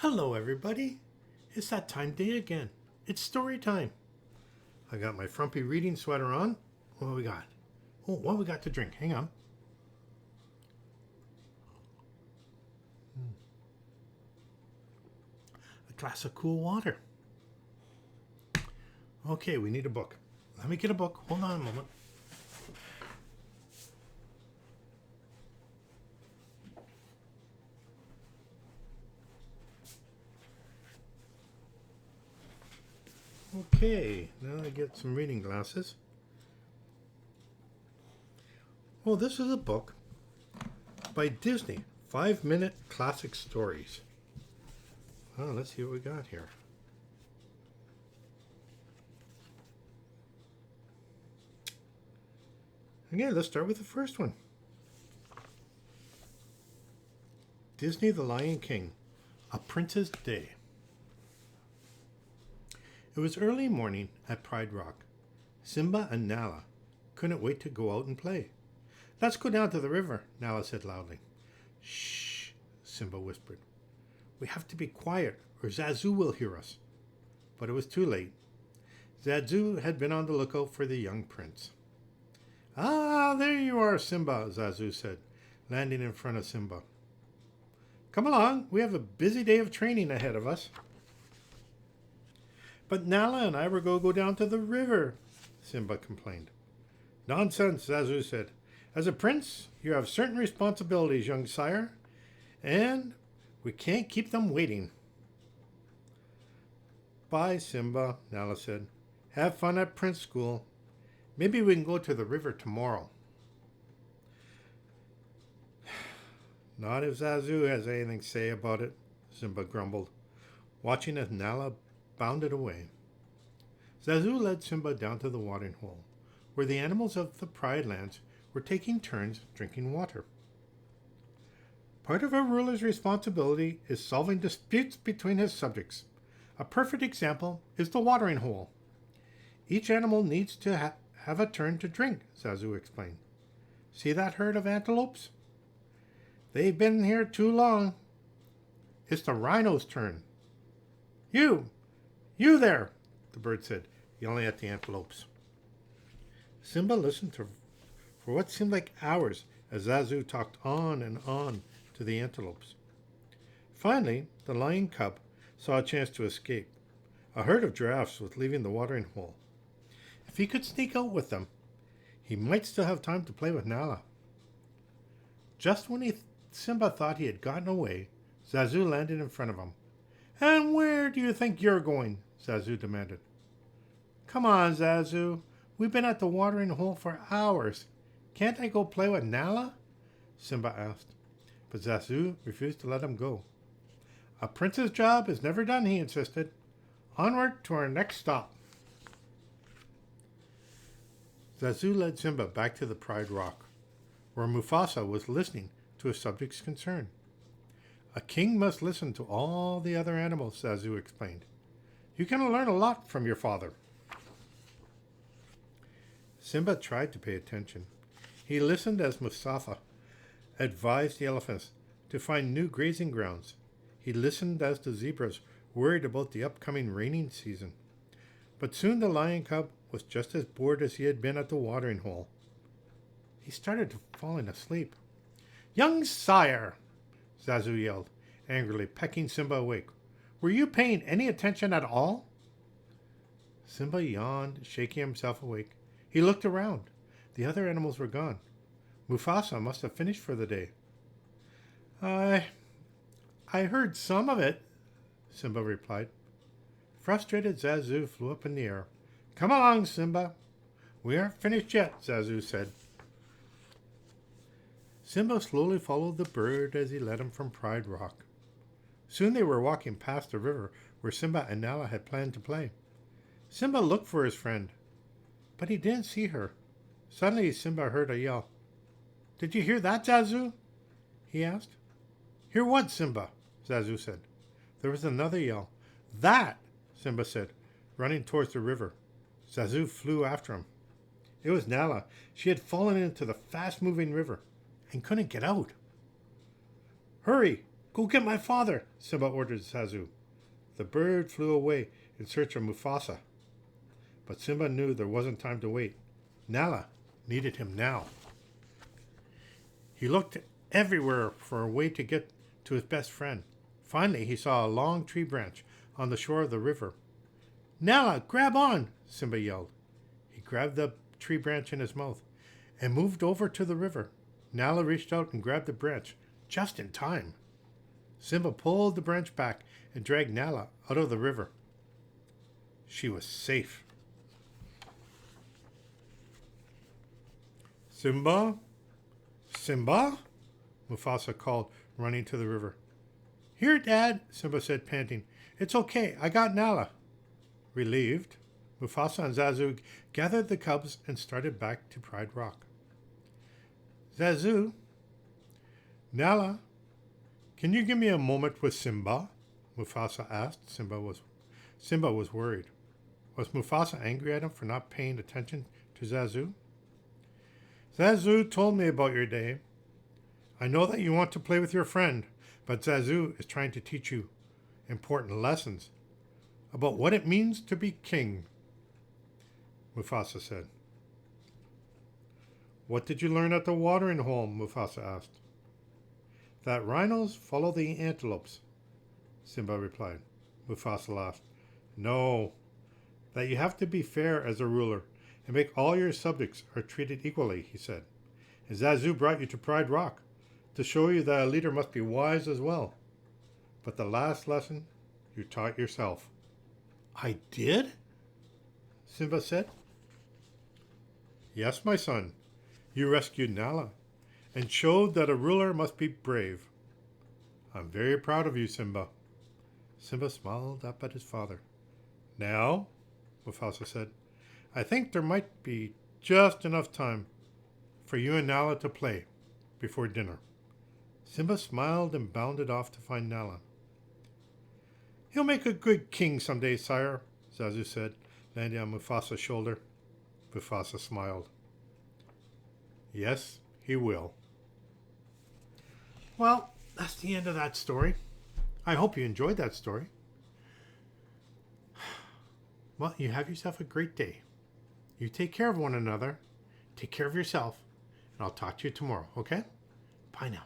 Hello, everybody. It's that time day again. It's story time. I got my frumpy reading sweater on. What we got? Oh, what we got to drink? Hang on. A glass of cool water. Okay, we need a book. Let me get a book. Hold on a moment. Okay, now I get some reading glasses. Well, this is a book by Disney, 5-minute classic stories. Oh, let's see what we got here. Okay, let's start with the first one. Disney the Lion King, A Prince's Day. It was early morning at Pride Rock. Simba and Nala couldn't wait to go out and play. Let's go down to the river, Nala said loudly. Shh, Simba whispered. We have to be quiet or Zazu will hear us. But it was too late. Zazu had been on the lookout for the young prince. Ah, there you are, Simba, Zazu said, landing in front of Simba. Come along, we have a busy day of training ahead of us. But Nala and I were going to go down to the river, Simba complained. Nonsense, Zazu said. As a prince, you have certain responsibilities, young sire, and we can't keep them waiting. Bye, Simba, Nala said. Have fun at Prince School. Maybe we can go to the river tomorrow. Not if Zazu has anything to say about it, Simba grumbled, watching as Nala bounded away. Zazu led Simba down to the watering hole, where the animals of the Pride Lands were taking turns drinking water. Part of a ruler's responsibility is solving disputes between his subjects. A perfect example is the watering hole. Each animal needs to have a turn to drink, Zazu explained. See that herd of antelopes? They've been here too long. It's the rhino's turn. You there, the bird said, yelling at the antelopes. Simba listened for what seemed like hours as Zazu talked on and on to the antelopes. Finally, the lion cub saw a chance to escape. A herd of giraffes was leaving the watering hole. If he could sneak out with them, he might still have time to play with Nala. Just when Simba thought he had gotten away, Zazu landed in front of him. And where do you think you're going? Zazu demanded. Come on, Zazu. We've been at the watering hole for hours. Can't I go play with Nala? Simba asked. But Zazu refused to let him go. A prince's job is never done, he insisted. Onward to our next stop. Zazu led Simba back to the Pride Rock, where Mufasa was listening to his subjects' concern. A king must listen to all the other animals, Zazu explained. You can learn a lot from your father. Simba tried to pay attention. He listened as Mufasa advised the elephants to find new grazing grounds. He listened as the zebras worried about the upcoming raining season. But soon the lion cub was just as bored as he had been at the watering hole. He started falling asleep. Young sire, Zazu yelled, angrily pecking Simba awake. Were you paying any attention at all? Simba yawned, shaking himself awake. He looked around. The other animals were gone. Mufasa must have finished for the day. I heard some of it, Simba replied. Frustrated, Zazu flew up in the air. Come along, Simba. We aren't finished yet, Zazu said. Simba slowly followed the bird as he led him from Pride Rock. Soon they were walking past the river where Simba and Nala had planned to play. Simba looked for his friend, but he didn't see her. Suddenly Simba heard a yell. Did you hear that, Zazu? He asked. Hear what, Simba? Zazu said. There was another yell. That, Simba said, running towards the river. Zazu flew after him. It was Nala. She had fallen into the fast-moving river and couldn't get out. Hurry! Go get my father, Simba ordered Zazu. The bird flew away in search of Mufasa. But Simba knew there wasn't time to wait. Nala needed him now. He looked everywhere for a way to get to his best friend. Finally, he saw a long tree branch on the shore of the river. Nala, grab on, Simba yelled. He grabbed the tree branch in his mouth and moved over to the river. Nala reached out and grabbed the branch, just in time. Simba pulled the branch back and dragged Nala out of the river. She was safe. Simba? Simba? Mufasa called, running to the river. Here, Dad, Simba said, panting. It's okay, I got Nala. Relieved, Mufasa and Zazu gathered the cubs and started back to Pride Rock. Zazu, Nala, can you give me a moment with Simba? Mufasa asked. Simba was worried. Was Mufasa angry at him for not paying attention to Zazu? Zazu told me about your day. I know that you want to play with your friend, but Zazu is trying to teach you important lessons about what it means to be king, Mufasa said. What did you learn at the watering hole? Mufasa asked. That rhinos follow the antelopes, Simba replied. Mufasa laughed. No, that you have to be fair as a ruler and make all your subjects are treated equally, he said. And Zazu brought you to Pride Rock to show you that a leader must be wise as well. But the last lesson you taught yourself. I did? Simba said. Yes, my son. You rescued Nala and showed that a ruler must be brave. I'm very proud of you, Simba. Simba smiled up at his father. Now, Mufasa said, I think there might be just enough time for you and Nala to play before dinner. Simba smiled and bounded off to find Nala. He'll make a good king someday, sire, Zazu said, landing on Mufasa's shoulder. Mufasa smiled. Yes, he will. Well, that's the end of that story. I hope you enjoyed that story. Well, you have yourself a great day. You take care of one another. Take care of yourself. And I'll talk to you tomorrow, okay? Bye now.